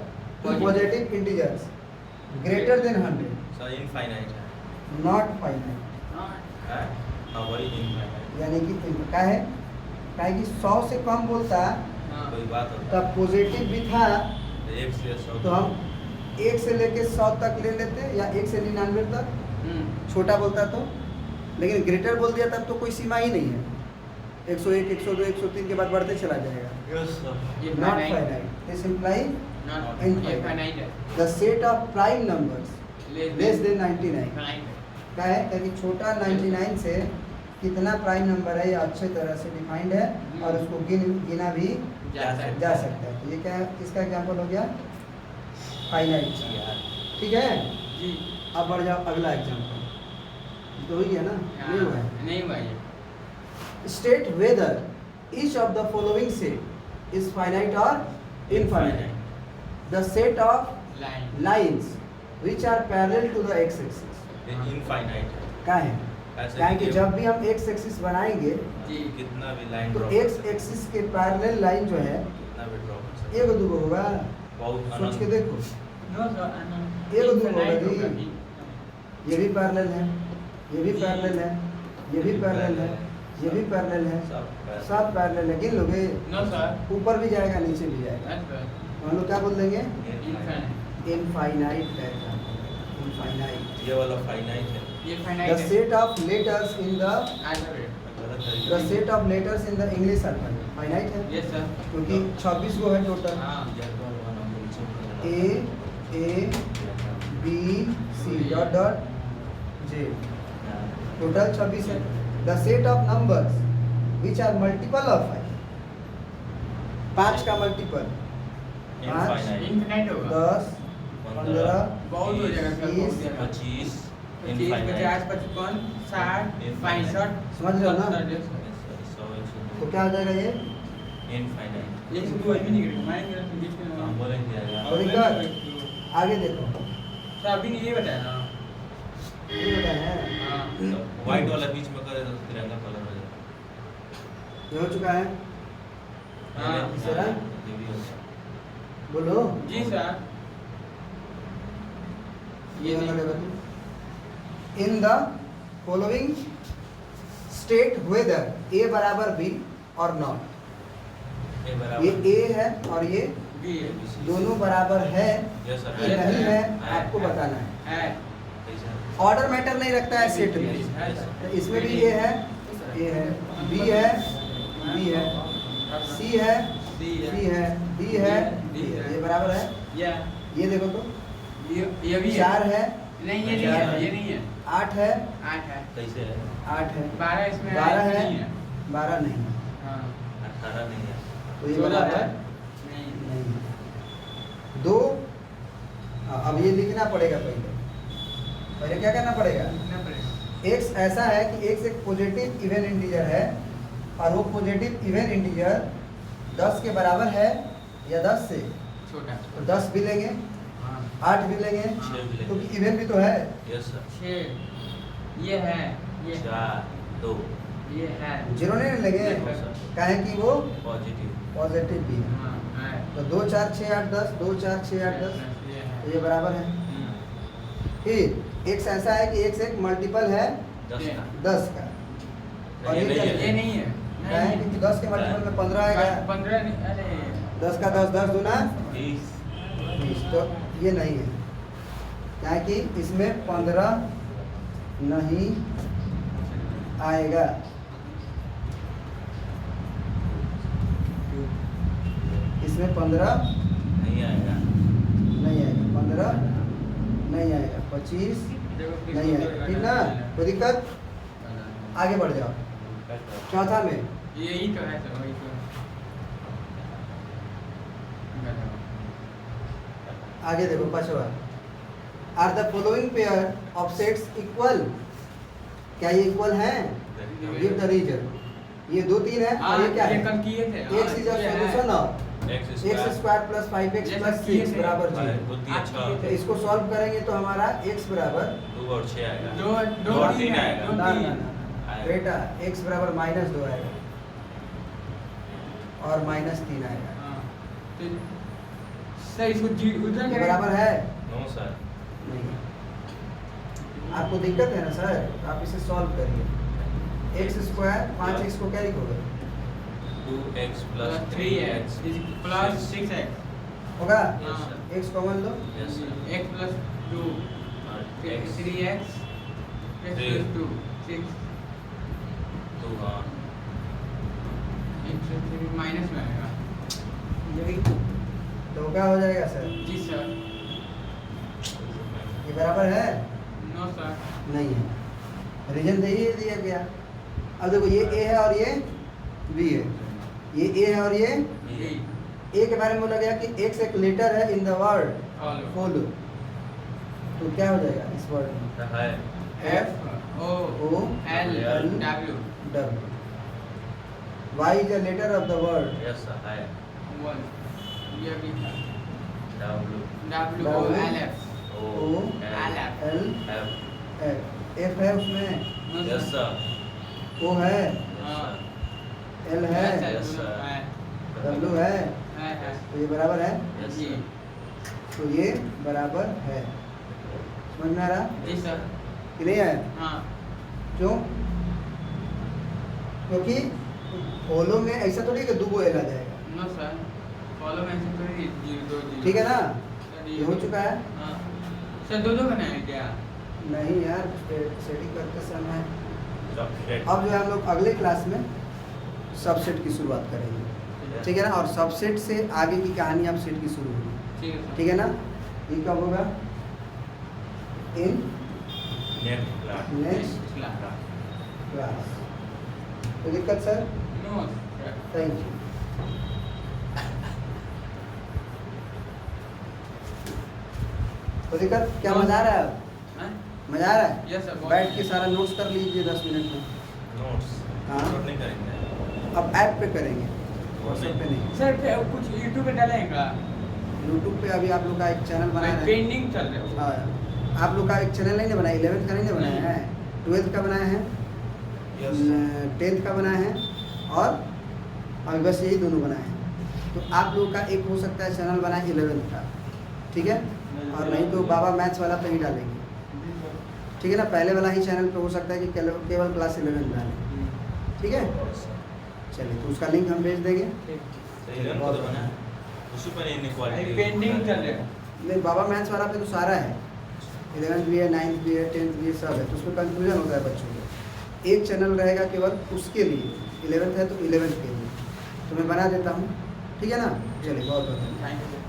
positive integers greater than 100 sir infinite है। Not finite. हाँ. है? हाँ वही इनफाइनाइट। यानी कि क्या है? क्या है कि 100 से कम बोलता हाँ. कोई बात होता तब पॉजिटिव भी था है। 1 से 100 तो हम 1 से लेके 100 तक ले लेते, या 1 से 99 तक हम्म. छोटा बोलता तो। लेकिन ग्रेटर बोल दिया तब तो कोई सीमा ही नहीं है। 101, 102, 103 के बाद बढ़ते चला जाएगा। Yes sir. ये Not finite finite. This implies not infinite. ये finite है the set of prime numbers less than 99। finite है क्या है? क्योंकि छोटा 99 से कितना प्राइम नंबर है ये अच्छे तरह से डिफाइंड है और उसको गिना भी जा सकता जा है। सकता है। तो ये क्या है? किसका एग्जाम्पल हो गया? फाइनाइट। ठीक है, जी अब बढ़ जाओ अगला एग्जाम्पल। तो ही है ना? नहीं हुआ है। नहीं हुआ ये state whether each of the following set is finite और infinite. The set of line lines which are parallel to the x axis। Infinite है। क्या है? ऐसे क्या है कि कि जब भी हम x एक्सिस बनाएंगे जी कितना भी लाइन तो ड्रॉप x एक्सिस के पैरेलल लाइन जो है कितना भी ड्रॉप कर सकते एक दूगो होगा। बहुत सोच के देखो, नो सर ये तो दूगो Infinite होगा होगा जी। जी। ये भी पैरेलल है, ये भी जी। पैरेलल है, ये भी पैरेलल है, ये भी पैरेलल है, सब पैरेलल है। गिन लोगे? नो सर ऊपर भी जाएगा नीचे भी जाएगा। यस सर हम लोग क्या बोल देंगे? इनफाइनाइट इनफाइनाइट है। इनफाइनाइट। ये वाला फाइनाइट है। ये The फाइनाइट है set of letters in the alphabet गलत the तरीके set of letters in the English alphabet finite है यस सर क्योंकि 26 गो है टोटल। हाँ A A B C dot dot J total 26 है। The set of numbers which are multiple of 5 5 का multiple infinite infinite होगा 10 15 बहुत हो जाएगा सर बहुत 20, जाएगा 25 50 इनफाइनाइट 55 60 65 समझ रहे हो ना? 70 तो क्या हो जाएगा ये? इनफाइनाइट एक से दो ही नहीं गिरेगा माइनस गिरा तो बीच में हम बोलेंगे यार और एक बार आगे देखो, सर अभी नहीं ये बताया ना ये होता है हाँ व्हाइट वाला बीच में करे तो तिरंगा कलर हो जाए। ये हो चुका है। हाँ, तीसरा? ये भी हो गया। बोलो जी सर ये नहीं in the following state whether A बराबर बी और नॉट। ये ये बराबर ए है और ये बी है दोनों बराबर है यस सर कि नहीं है है। आपको बताना है। है कैसा ऑर्डर मैटर नहीं रखता है सेट में। है सर तो इसमें भी ए है बी है बी है सी है सी सी है डी है डी है। ये बराबर है। या ये देखो तो ये भी है 4 है, नहीं ये नहीं चार है है। ये नहीं है 8 है 8 है कैसे है 8 है 12 इसमें 12 है नहीं है 12 नहीं है। हाँ 18 नहीं है तो ये 16 बराबर है है नहीं नहीं। 2 अब ये लिखना पड़ेगा पहले क्या करना पड़ेगा? कितना पड़ेगा x ऐसा है कि x एक पॉजिटिव इवन इंटीजर है और वो पॉजिटिव इवन इंटीजर 10 के बराबर है या 10 से छोटा तो 10 भी लेंगे हाँ 8 भी लेंगे 6 भी लेंगे क्योंकि इवन भी तो है। यस सर 6 ये है ये 4 2 ये है जीरो नहीं लेंगे नहीं, सर। क्या है कि वो पॉजिटिव पॉजिटिव भी है। हाँ है तो 2 4 6 8 10 2 4 6 8 10 ये तो है ये बराबर है। फिर x ऐसा है कि x एक मल्टीपल है 10 का 10 का और नहीं, ये नहीं क्या ये नहीं है क्या है क्योंकि 10 के मल्टीपल में 15 आएगा। 15 नहीं अरे 10 का 10 10 दूना 20 20 तो ये नहीं है क्या है कि इसमें 15 नहीं आएगा। इसमें 15 नहीं आएगा नहीं आएगा 15 नहीं आएगा 25 नहीं आएगा। ठीक ना? कोई दिक्कत? आगे बढ़ जाओ चौथा में यही तो है सर वही तो आगे देखो पांचवा are the following pair of sets equal. क्या ये इक्वल है? Give the reason. ये 2 3 है और ये क्या है? कल किए थे x is a solution of x x square plus 5x जैसे प्लस किए 6 थे। बराबर भाई, 0। बुद्धि अच्छा आप तो इसको सॉल्व करेंगे तो हमारा x बराबर 2 और 6 आएगा दो दो और 3 आएगा दो ना तीन। ना ना आएगा। बेटा x बराबर -2 आएगा और -3 आएगा। हाँ, तो सर इसको उधर ये करें बराबर है? नो सर नहीं। आपको दिक्कत है ना सर? आप इसे सॉल्व करिए। x स्क्वायर 5x को क्या लिखोगे? 2x plus 3x 3x plus 6x होगा? Yes, sir. x कॉमन लो। Yes, sir. x plus 2 x 3x Three. Plus 2 6 2 हाँ माइनस में आएगा। यही तो क्या हो जाएगा सर? जी सर। ये बराबर है? No sir. नहीं है, रीजन दे ही दिया गया। अब देखो ये ए है और ये बी है, ये ए है और ये जी। ए के बारे में बोला गया कि एक्स एक लेटर है in the word follow. Follow, तो क्या हो जाएगा इस वर्ड में? है F O O L L W W। Y is a letter of the word yes है 1 ये भी था W W O L F ओ L एफ F F है उसमें, यस सर O है, हाँ L है, Yes, sir. W है, है तो ये बराबर है, यस जी तो ये बराबर है। समझ में आ रहा जी सर। कि नहीं आया? हाँ क्यों? क्योंकि फॉलो में ऐसा थोड़ी कि दो एल आ जाएगा, नो सर फॉलो में से थोड़ी 0 2 0 ठीक है ना? सर ये हो चुका है? हाँ सर दो बनाए क्या? नहीं यार, सेटिंग करते समय। सबसेट अब जो है हम लोग अगले क्लास में सबसेट की शुरुआत करेंगे, ठीक है ना? और सबसेट से आगे की कहानी अब सेट की शुरू होगी, ठीक है सर। ठीक है ना? ये कब होगा? In next class next class class. कोई दिक्कत सर? No sir. Thank you. कोई दिक्कत? क्या मजा आ रहा है? अब हाँ मजा आ रहा है? यस सर बैठ के सारा नोट्स कर लीजिए 10 मिनट में। नोट्स हाँ। नोट नहीं करेंगे अब ऐप पे करेंगे, व्हाट्सएप पे नहीं। सर फिर कुछ यूट्यूब पे डालेंगे यूट्यूब पे अभी आप लोग का एक चैनल बनाया है। पेंडिंग चल रहा है हाँ, आप लोग का एक चैनल नहीं ना बनाया, 11th का नहीं ना बनाया है, 12th का बनाया है, यस 10th का बनाया है, और अभी बस यही दोनों बनाए हैं। तो आप लोग का एक हो सकता है चैनल बना है 11th का, ठीक है? और नहीं तो बाबा मैथ्स वाला पे ही डालेंगे, ठीक है ना? पहले वाला ही चैनल पे हो सकता है कि केवल क्लास 11 डालें, ठीक है? चलिए, तो उसका लिंक हम भेज देंगे। सही है ना? तो बना उसी पर इनक्वालिटी पेंडिंग चल रहा है नहीं, बाबा मैथ्स वाला पे तो सारा है, 11th भी है, 9th भी है, 10th भी है, सब है, तो उसमें कंफ्यूजन होता है बच्चों को। एक चैनल रहेगा केवल उसके लिए, 11th है तो 11th के लिए, तो मैं बना देता हूँ, ठीक है ना? चलिए, बहुत बहुत धन्यवाद। थैंक यू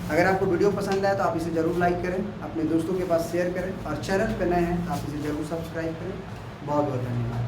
अगर आपको वीडियो पसंद आए तो आप इसे ज़रूर लाइक करें, अपने दोस्तों के पास शेयर करें, और चैनल पर नए हैं तो आप इसे ज़रूर सब्सक्राइब करें। बहुत बहुत धन्यवाद।